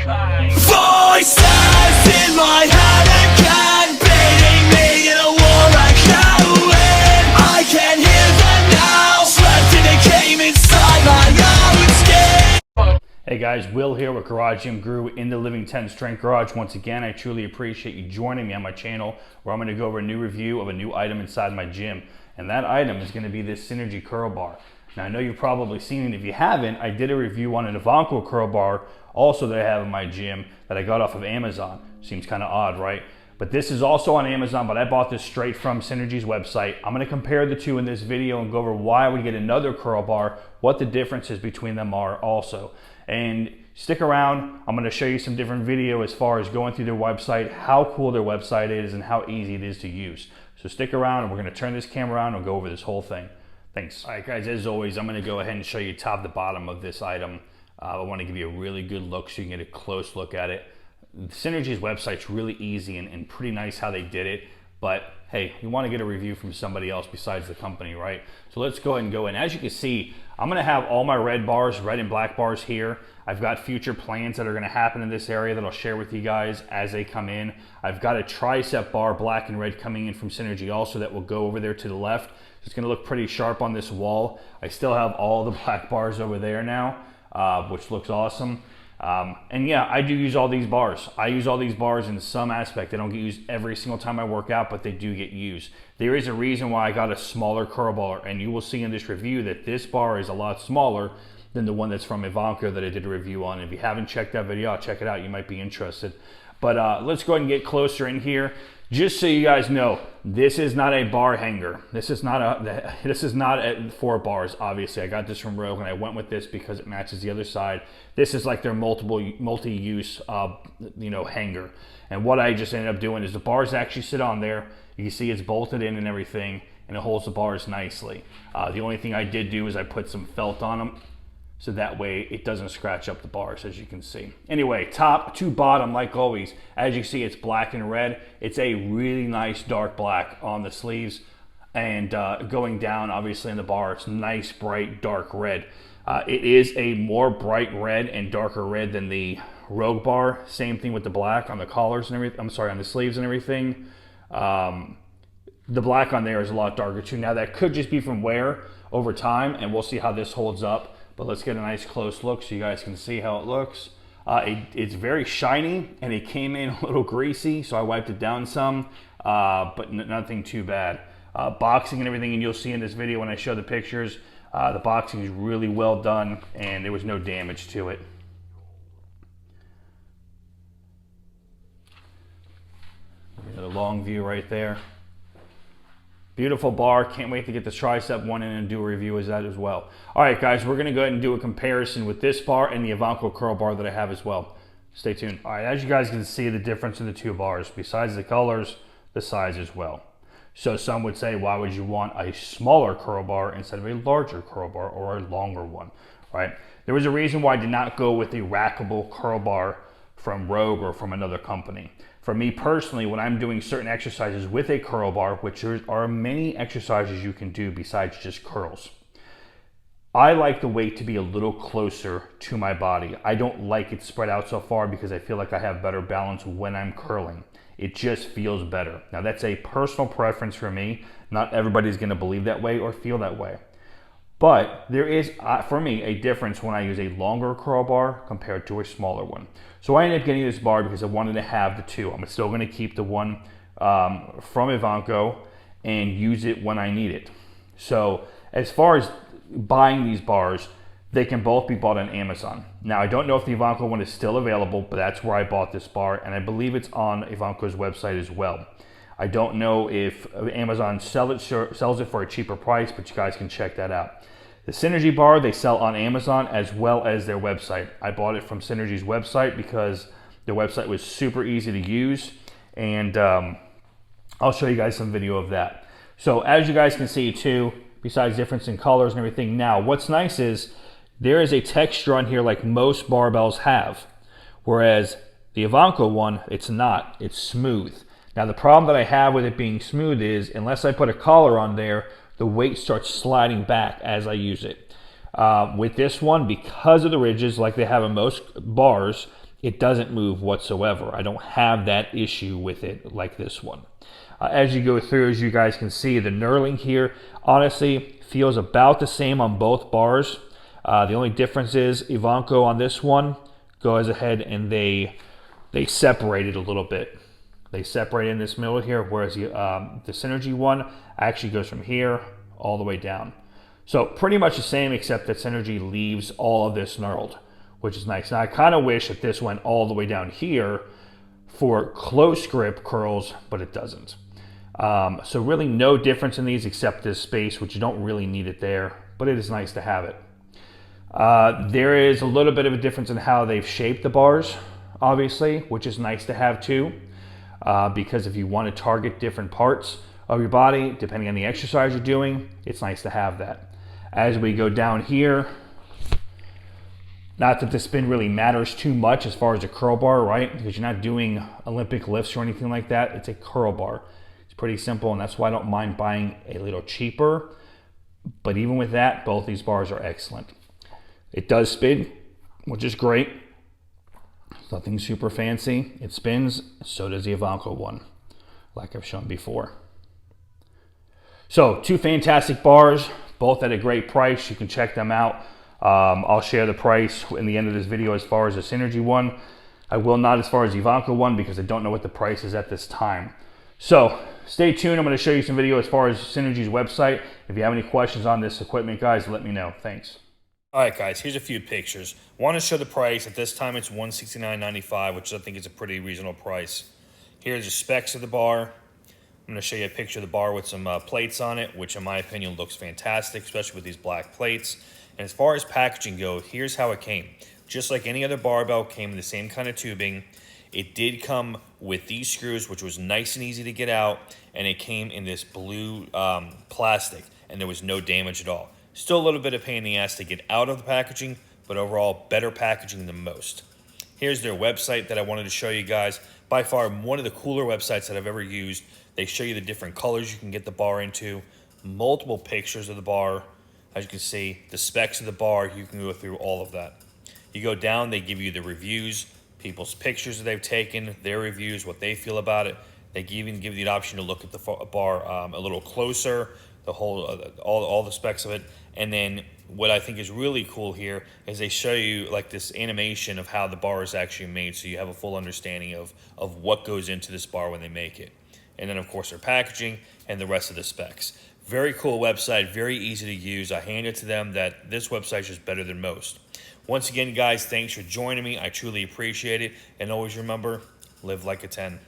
Voices in my head again, beating me in a war I can't win. I can hear them now, slept in a game inside my own skin. Hey guys, Will here with Garage Gym Guru in the Living 10 Strength Garage. Once again, I truly appreciate you joining me on my channel where I'm going to go over a new review of a new item inside my gym. And that item is going to be this Synergee Curl Bar. Now I know you've probably seen it. If you haven't, I did a review on an Ivanko Curl Bar also that I have in my gym that I got off of Amazon. Seems kind of odd, right? But this is also on Amazon, but I bought this straight from Synergee's website. I'm going to compare the two in this video and go over why I would get another curl bar, what the differences between them are also. And stick around, I'm going to show you some different video as far as going through their website, how cool their website is, and how easy it is to use. So stick around and we're going to turn this camera around and go over this whole thing. Thanks. All right guys, as always, I'm going to go ahead and show you top to bottom of this item. I want to give you a really good look so you can get a close look at it. Synergee's website's really easy and pretty nice how they did it, but hey, you want to get a review from somebody else besides the company, right? So let's go ahead and go in. As you can see, I'm going to have all my red and black bars here. I've got future plans that are going to happen in this area that I'll share with you guys as they come in. I've got a tricep bar, black and red, coming in from Synergee also that will go over there to the left. It's going to look pretty sharp on this wall. I still have all the black bars over there now, which looks awesome. And yeah, I do use all these bars. I use all these bars in some aspect. They don't get used every single time I work out, but they do get used. There is a reason why I got a smaller curl bar, and you will see in this review that this bar is a lot smaller than the one that's from Ivanko that I did a review on. If you haven't checked that video out, check it out. You might be interested. But let's go ahead and get closer in here. Just so you guys know, this is not a bar hanger. This is not 4 bars, obviously. I got this from Rogue and I went with this because it matches the other side. This is like their multi-use hanger. And what I just ended up doing is the bars actually sit on there. You can see it's bolted in and everything, and it holds the bars nicely. The only thing I did do is I put some felt on them, so that way it doesn't scratch up the bars, as you can see. Anyway, top to bottom, like always, as you see, it's black and red. It's a really nice dark black on the sleeves, and going down, obviously, in the bar, it's nice, bright, dark red. It is a more bright red and darker red than the Rogue bar. Same thing with the black on the collars and everything. I'm sorry, on the sleeves and everything. The black on there is a lot darker too. Now, that could just be from wear over time, and we'll see how this holds up. But let's get a nice close look so you guys can see how it looks. It's very shiny, and it came in a little greasy, so I wiped it down some, but nothing too bad. Boxing and everything, and you'll see in this video when I show the pictures, the boxing is really well done, and there was no damage to it. The long view right there. Beautiful bar. Can't wait to get the tricep one in and do a review as that as well. All right, guys, we're going to go ahead and do a comparison with this bar and the Ivanko curl bar that I have as well. Stay tuned. All right, as you guys can see, the difference in the two bars, besides the colors, the size as well. So some would say, why would you want a smaller curl bar instead of a larger curl bar or a longer one, right? There was a reason why I did not go with a rackable curl bar from Rogue or from another company. For me personally, when I'm doing certain exercises with a curl bar, which there are many exercises you can do besides just curls, I like the weight to be a little closer to my body. I don't like it spread out so far because I feel like I have better balance when I'm curling. It just feels better. Now, that's a personal preference for me. Not everybody's going to believe that way or feel that way. But there is, for me, a difference when I use a longer curl bar compared to a smaller one. So I ended up getting this bar because I wanted to have the two. I'm still going to keep the one from Ivanko and use it when I need it. So as far as buying these bars, they can both be bought on Amazon. Now, I don't know if the Ivanko one is still available, but that's where I bought this bar, and I believe it's on Ivanko's website as well. I don't know if Amazon sells it for a cheaper price, but you guys can check that out. The Synergee bar, they sell on Amazon as well as their website. I bought it from Synergee's website because their website was super easy to use, and I'll show you guys some video of that. So as you guys can see too, besides difference in colors and everything, now what's nice is there is a texture on here like most barbells have, whereas the Ivanko one, it's not, it's smooth. Now the problem that I have with it being smooth is unless I put a collar on there, the weight starts sliding back as I use it. With this one, because of the ridges like they have in most bars, it doesn't move whatsoever. I don't have that issue with it like this one. As you go through, as you guys can see, the knurling here honestly feels about the same on both bars. The only difference is Ivanko on this one goes ahead and they separate it a little bit. They separate in this middle here, whereas the Synergee one actually goes from here all the way down. So pretty much the same, except that Synergee leaves all of this knurled, which is nice. Now I kind of wish that this went all the way down here for close grip curls, but it doesn't. So really no difference in these except this space, which you don't really need it there, but it is nice to have it. There is a little bit of a difference in how they've shaped the bars, obviously, which is nice to have too, because if you want to target different parts of your body, depending on the exercise you're doing, it's nice to have that. As we go down here, not that the spin really matters too much as far as a curl bar, right? Because you're not doing Olympic lifts or anything like that. It's a curl bar. It's pretty simple, and that's why I don't mind buying a little cheaper. But even with that, both these bars are excellent. It does spin, which is great. Nothing super fancy. It spins, so does the Ivanko one, like I've shown before. So, two fantastic bars, both at a great price. You can check them out. I'll share the price in the end of this video as far as the Synergee one. I will not as far as the Ivanko one because I don't know what the price is at this time. So stay tuned. I'm going to show you some video as far as Synergee's website. If you have any questions on this equipment, guys, let me know. Thanks. All right, guys, here's a few pictures. Want to show the price. At this time, it's $169.95, which I think is a pretty reasonable price. Here's the specs of the bar. I'm going to show you a picture of the bar with some plates on it, which in my opinion looks fantastic, especially with these black plates. And as far as packaging goes, here's how it came. Just like any other barbell, came in the same kind of tubing. It did come with these screws, which was nice and easy to get out, and it came in this blue plastic, and there was no damage at all. Still a little bit of pain in the ass to get out of the packaging, but overall, better packaging than most. Here's their website that I wanted to show you guys. By far, one of the cooler websites that I've ever used. They show you the different colors you can get the bar into, multiple pictures of the bar. As you can see, the specs of the bar, you can go through all of that. You go down, they give you the reviews, people's pictures that they've taken, their reviews, what they feel about it. They even give you the option to look at the bar a little closer, the whole, all the specs of it. And then what I think is really cool here is they show you like this animation of how the bar is actually made, so you have a full understanding of what goes into this bar when they make it. And then, of course, their packaging and the rest of the specs. Very cool website, very easy to use. I hand it to them that this website is just better than most. Once again, guys, thanks for joining me. I truly appreciate it. And always remember, live like a 10.